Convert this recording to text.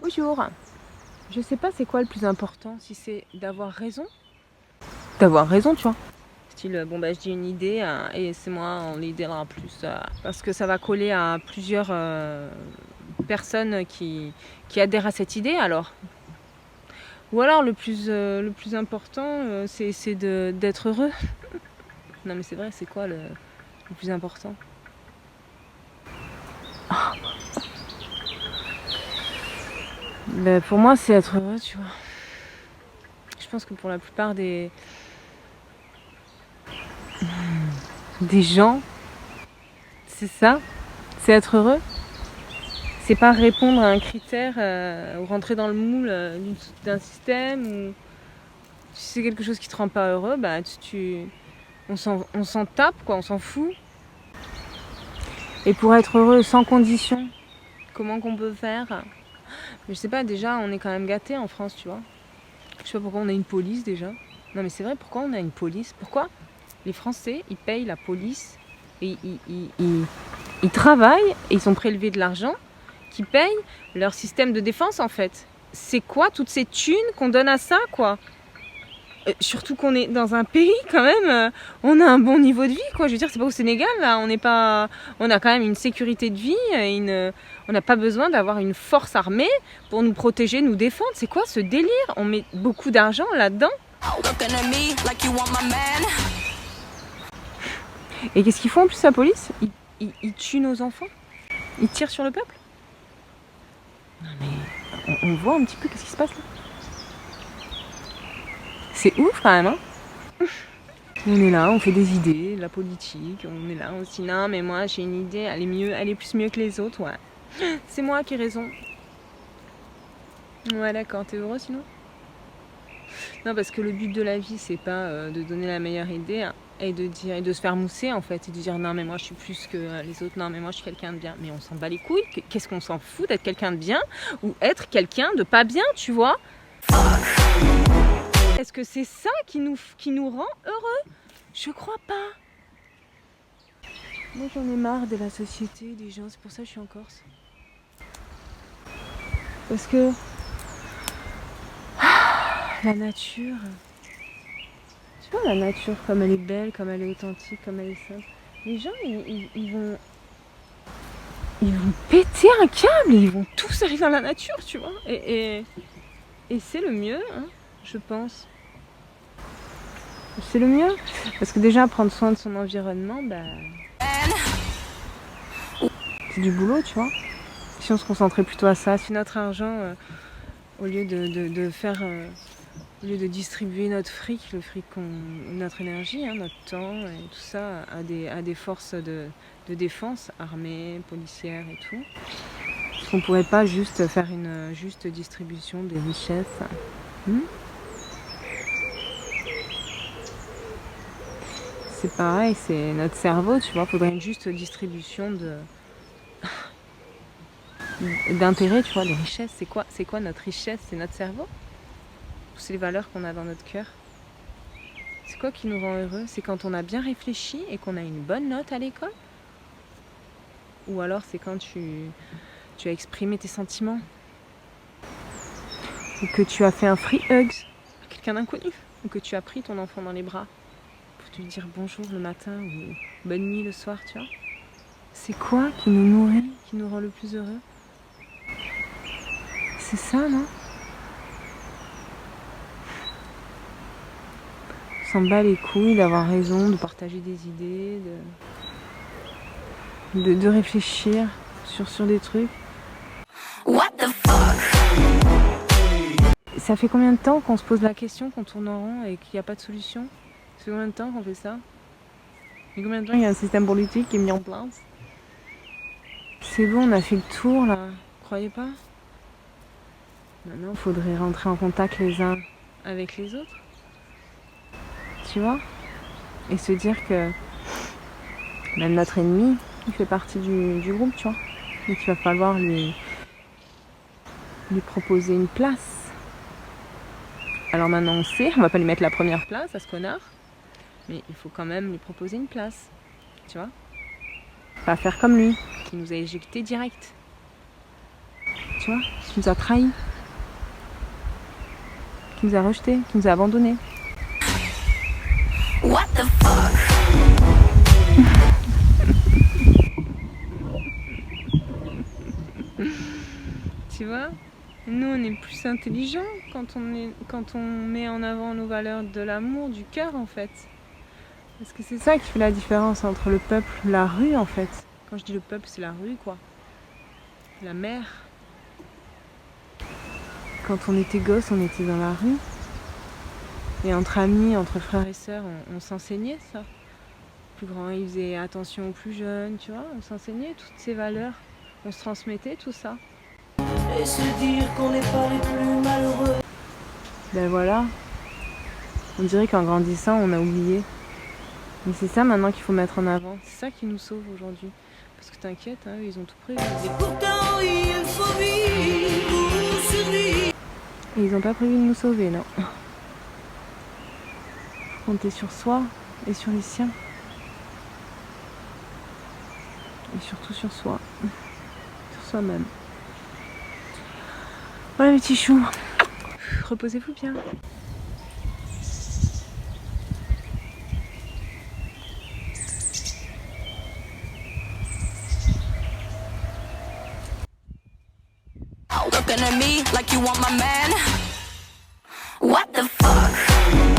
Bonjour. Je sais pas c'est quoi le plus important, si c'est d'avoir raison. D'avoir raison, tu vois. Style, bon bah je dis une idée et c'est moi, on l'idéera plus. Parce que ça va coller à plusieurs personnes qui adhèrent à cette idée alors. Ou alors le plus important, c'est d'être heureux. Non mais c'est vrai, c'est quoi le plus important? Ben, pour moi c'est être heureux, tu vois. Je pense que pour la plupart des gens, c'est ça, c'est être heureux. C'est pas répondre à un critère ou rentrer dans le moule d'un système ou si c'est quelque chose qui te rend pas heureux, bah on s'en tape quoi, on s'en fout. Et pour être heureux sans condition, comment qu'on peut faire? Mais je sais pas, déjà on est quand même gâtés en France, tu vois. Je sais pas pourquoi on a une police déjà. Non mais c'est vrai, pourquoi on a une police? Pourquoi les Français ils payent la police et ils travaillent et ils sont prélevés de l'argent qui payent leur système de défense en fait. C'est quoi toutes ces thunes qu'on donne à ça quoi? Surtout qu'on est dans un pays quand même, on a un bon niveau de vie quoi. Je veux dire, c'est pas au Sénégal là, on a quand même une sécurité de vie, on n'a pas besoin d'avoir une force armée pour nous protéger, nous défendre. C'est quoi ce délire? On met beaucoup d'argent là-dedans. Et qu'est-ce qu'ils font en plus la police? Ils tuent nos enfants? Ils tirent sur le peuple? Non mais on voit un petit peu qu'est-ce qui se passe là. C'est ouf quand même, hein. On est là, on fait des idées, de la politique, on est là, on se dit non mais moi j'ai une idée, elle est plus mieux que les autres, ouais. C'est moi qui ai raison. Ouais d'accord, t'es heureux sinon? Non parce que le but de la vie c'est pas de donner la meilleure idée hein, et de se faire mousser en fait et de dire non mais moi je suis plus que les autres, non mais moi je suis quelqu'un de bien. Mais on s'en bat les couilles, qu'est-ce qu'on s'en fout d'être quelqu'un de bien ou être quelqu'un de pas bien, tu vois? Est-ce que c'est ça qui nous rend heureux? Je crois pas. Moi j'en ai marre de la société, des gens, c'est pour ça que je suis en Corse. Parce que la nature, tu vois la nature comme elle est belle, comme elle est authentique, comme elle est simple. Les gens ils vont péter un câble, ils vont tous arriver dans la nature, tu vois. Et c'est le mieux, hein, je pense. C'est le mieux. Parce que déjà prendre soin de son environnement, bah, c'est du boulot, tu vois. Si on se concentrait plutôt à ça, si notre argent, au lieu de faire, au lieu de distribuer notre fric, notre énergie, hein, notre temps et tout ça à des forces de défense, armées, policières et tout, est-ce qu'on pourrait pas juste faire une juste distribution des richesses? C'est pareil, c'est notre cerveau, tu vois, faudrait une juste distribution d'intérêt, tu vois, de richesses. C'est quoi notre richesse? C'est notre cerveau? Ou c'est les valeurs qu'on a dans notre cœur? C'est quoi qui nous rend heureux? C'est quand on a bien réfléchi et qu'on a une bonne note à l'école? Ou alors c'est quand tu as exprimé tes sentiments? Ou que tu as fait un free hugs à quelqu'un d'inconnu? Ou que tu as pris ton enfant dans les bras pour te dire bonjour le matin ou bonne nuit le soir, tu vois? C'est quoi qui nous nourrit, qui nous rend le plus heureux? C'est ça, non? On s'en bat les couilles d'avoir raison, de partager des idées, de réfléchir sur des trucs. What the fuck? Ça fait combien de temps qu'on se pose la question, qu'on tourne en rond et qu'il n'y a pas de solution? Ça fait combien de temps qu'on fait ça? Et combien de temps il y a un système politique qui est mis en place? C'est bon, on a fait le tour là, vous croyez pas? Maintenant, il faudrait rentrer en contact les uns avec les autres. Tu vois? Et se dire que même notre ennemi, il fait partie du groupe, tu vois. Et qu'il va falloir lui proposer une place. Alors maintenant on sait, on va pas lui mettre la première place à ce connard, mais il faut quand même lui proposer une place. Tu vois? Pas faire comme lui, qui nous a éjectés direct. tu vois, qui nous a trahis, qui nous a rejetés, qui nous a abandonnés. What the fuck? Tu vois, nous on est plus intelligents quand on met en avant nos valeurs de l'amour, du cœur en fait. Parce que c'est ça qui fait la différence entre le peuple, la rue en fait. Quand je dis le peuple, c'est la rue quoi. La mer. Quand on était gosse, on était dans la rue. Et entre amis, entre frères et sœurs, on s'enseignait ça. Le plus grand, il faisait attention aux plus jeunes, tu vois. On s'enseignait toutes ces valeurs. On se transmettait tout ça. Et se dire qu'on n'est pas les plus malheureux. Ben voilà. On dirait qu'en grandissant, on a oublié. Mais c'est ça maintenant qu'il faut mettre en avant. C'est ça qui nous sauve aujourd'hui. Parce que t'inquiète, hein, ils ont tout prévu. Et pourtant, il faut vivre pour survivre. Et ils n'ont pas prévu de nous sauver, non. Faut compter sur soi et sur les siens. Et surtout sur soi. Sur soi-même. Voilà mes petits choux. Reposez-vous bien. Looking at me like you want my man. What the fuck?